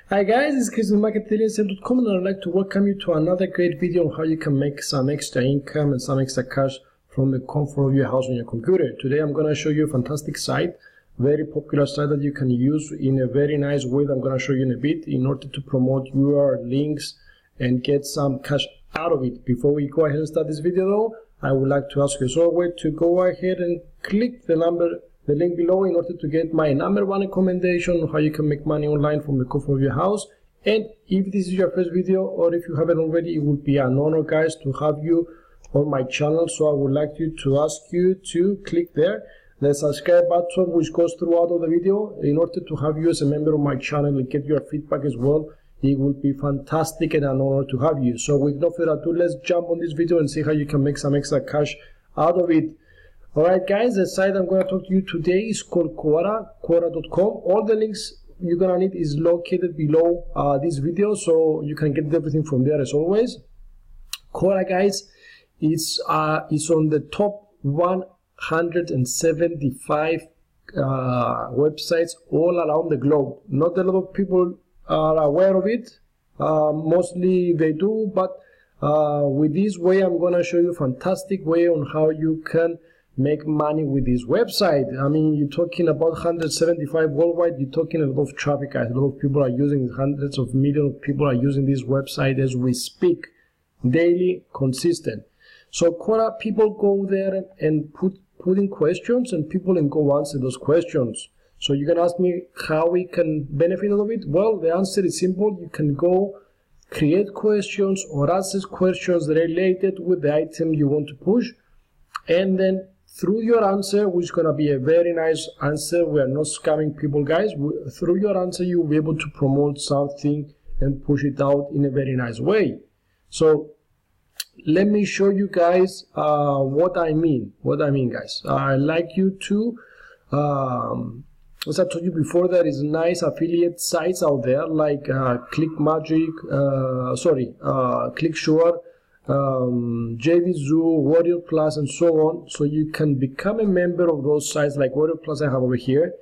Hi guys, it's Chris with marketing.com and I'd like to welcome you to another great video on how you can make some extra income and some extra cash from the comfort of your house on your computer. Today I'm going to show you a fantastic site, very popular site that you can use in a very nice way that I'm going to show you in a bit in order to promote your links and get some cash out of it. Before we go ahead and start this video though, I would like to ask you as always to go ahead and click the link below in order to get my #1 recommendation on how you can make money online from the comfort of your house. And if this is your first video or if you haven't already, it would be an honor guys to have you on my channel. So I would like to ask you to click there, the subscribe button which goes throughout of the video in order to have you as a member of my channel and get your feedback as well. It will be fantastic and an honor to have you. So with no further ado, let's jump on this video and see how you can make some extra cash out of it. Alright guys, the site I'm going to talk to you today is called Quora, Quora.com. All the links you're going to need is located below this video, so you can get everything from there as always. Quora guys, it's on the top 175 websites all around the globe. Not a lot of people are aware of it, mostly they do, but with this way I'm going to show you a fantastic way on how you can make money with this website. I mean, you're talking about 175 worldwide, you're talking a lot of traffic, guys. A lot of people are using, hundreds of millions of people are using this website as we speak, daily, consistent. So Quora, people go there and put in questions and people can go answer those questions. So you can ask me how we can benefit out of it. Well, the answer is simple. You can go create questions or answer questions related with the item you want to push, and then through your answer, which is going to be a very nice answer, we are not scamming people guys, through your answer you will be able to promote something and push it out in a very nice way. So let me show you guys what I mean guys. I like you to as I told you before, there is nice affiliate sites out there like ClickSure, JVZoo, Warrior Plus, and so on. So you can become a member of those sites like Warrior Plus I have over here.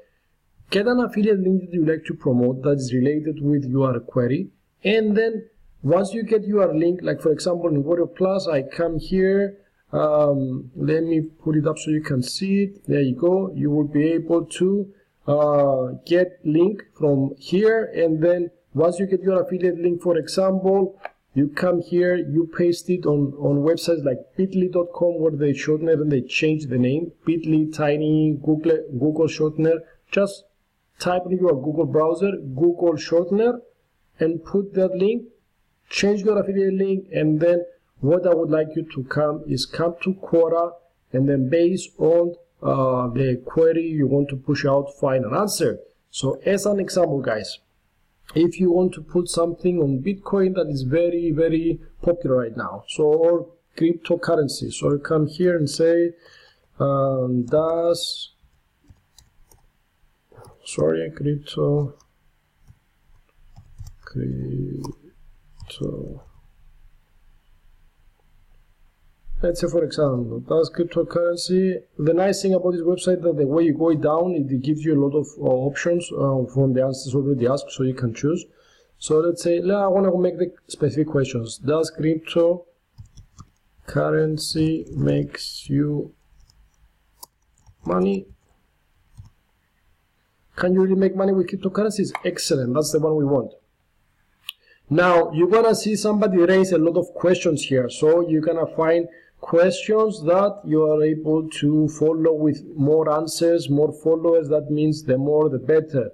Get an affiliate link that you like to promote that is related with your query, and then once you get your link, like for example in Warrior Plus, I come here, let me put it up so you can see it. There you go. You will be able to get link from here, and then once you get your affiliate link, for example, you come here, you paste it on websites like bit.ly.com where they shorten it and they change the name. Bit.ly, Tiny, Google shortener. Just type in your Google browser, Google shortener, and put that link, change your affiliate link, and then what I would like you to come to Quora, and then based on the query you want to push out, find an answer. So as an example guys, if you want to put something on Bitcoin that is very, very popular right now, so or cryptocurrency, so you come here and say crypto. Let's say for example, does cryptocurrency. The nice thing about this website that the way you go down, it gives you a lot of options from the answers already asked, so you can choose. So let's say I want to make the specific questions. Does cryptocurrency makes you money? Can you really make money with cryptocurrencies? Excellent, that's the one we want. Now you're gonna see somebody raise a lot of questions here, so you're gonna find questions that you are able to follow with more answers, more followers. That means the more the better.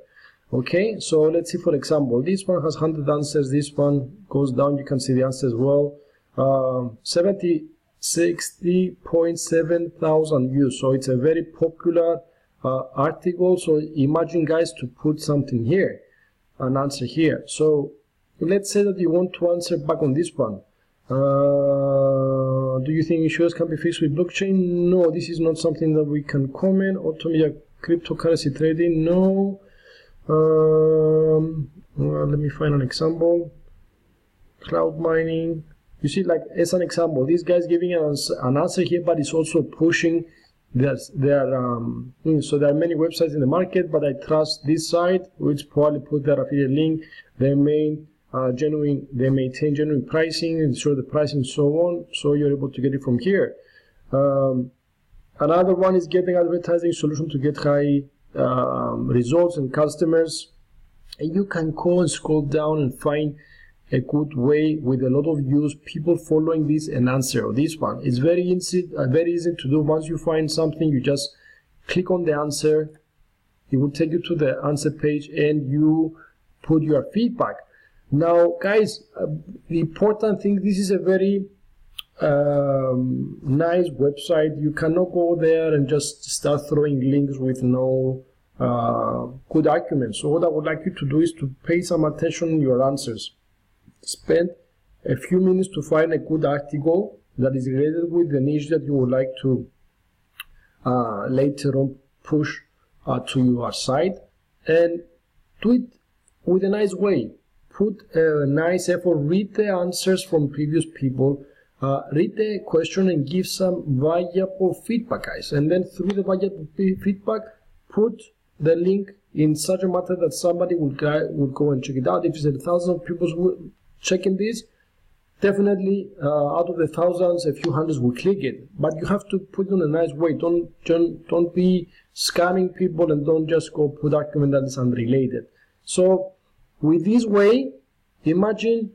Okay, so let's see, for example, this one has 100 answers, this one goes down, you can see the answers as well. 60.7 thousand views, so it's a very popular article. So imagine guys to put something here, an answer here. So let's say that you want to answer back on this one. Do you think issues can be fixed with blockchain? No, this is not something that we can comment. Automate cryptocurrency trading? No. Well, let me find an example. Cloud mining. You see, like as an example, this guy's giving an answer here, but it's also pushing So there are many websites in the market, but I trust this site, which probably put their affiliate link. They maintain genuine pricing, ensure the pricing, so on. So you're able to get it from here. Another one is getting advertising solution to get high results and customers. And you can go and scroll down and find a good way with a lot of views, people following this and answer. This one is very easy to do. Once you find something, you just click on the answer. It will take you to the answer page and you put your feedback. Now, guys, the important thing, this is a very nice website. You cannot go there and just start throwing links with no good arguments. So what I would like you to do is to pay some attention in your answers. Spend a few minutes to find a good article that is related with the niche that you would like to later on push to your site, and do it with a nice way. Put a nice effort, read the answers from previous people, read the question and give some valuable feedback, guys. And then through the valuable feedback, put the link in such a matter that somebody would go and check it out. If there's thousands of people checking this, definitely out of the thousands, a few hundreds will click it. But you have to put it in a nice way. Don't be scamming people, and don't just go put document that is unrelated. So with this way, imagine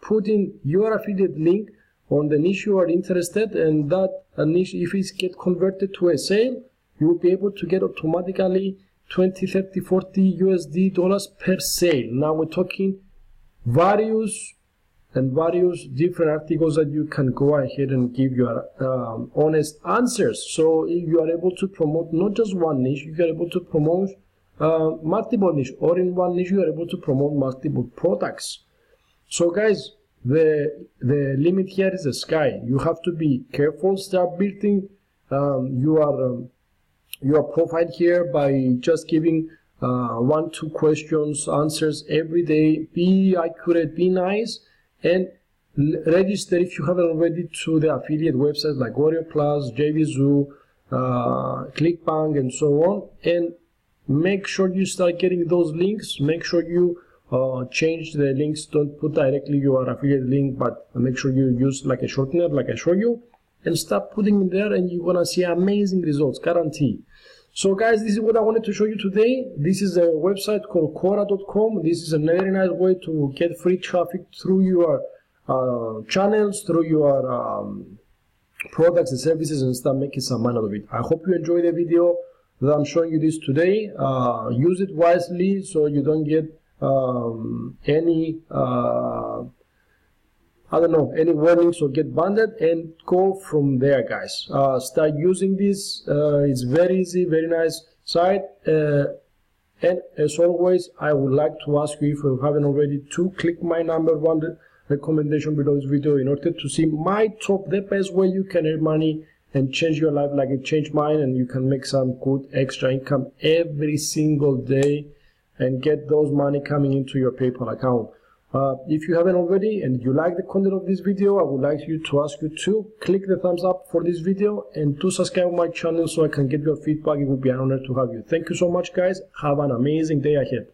putting your affiliate link on the niche you are interested, and that niche, if it gets converted to a sale, you will be able to get automatically 20, 30, 40 USD dollars per sale. Now we're talking various different articles that you can go ahead and give your honest answers. So you are able to promote not just one niche, you are able to promote multiple niche, or in one niche you are able to promote multiple products. So guys, the limit here is the sky. You have to be careful. Start building your profile here by just giving 1-2 questions, answers every day. Be accurate, be nice, and register if you haven't already to the affiliate websites like Warrior Plus, JVZoo, ClickBank, and so on. And make sure you start getting those links. Make sure you change the links. Don't put directly your affiliate link, but make sure you use like a shortener, like I show you, and start putting in there, and you're gonna see amazing results, guarantee. So guys, this is what I wanted to show you today. This is a website called Quora.com. This is a very nice way to get free traffic through your channels, through your products and services, and start making some money out of it. I hope you enjoyed the video that I'm showing you this today. Use it wisely so you don't get any any warnings or get banned, and go from there, guys. Start using this. It's very easy, very nice site. And as always, I would like to ask you, if you haven't already, to click my #1 recommendation below this video in order to see my top, the best way you can earn money and change your life like it changed mine, and you can make some good extra income every single day and get those money coming into your PayPal account. If you haven't already and you like the content of this video, I would like to ask you to click the thumbs up for this video and to subscribe to my channel so I can get your feedback. It would be an honor to have you. Thank you so much, guys. Have an amazing day ahead.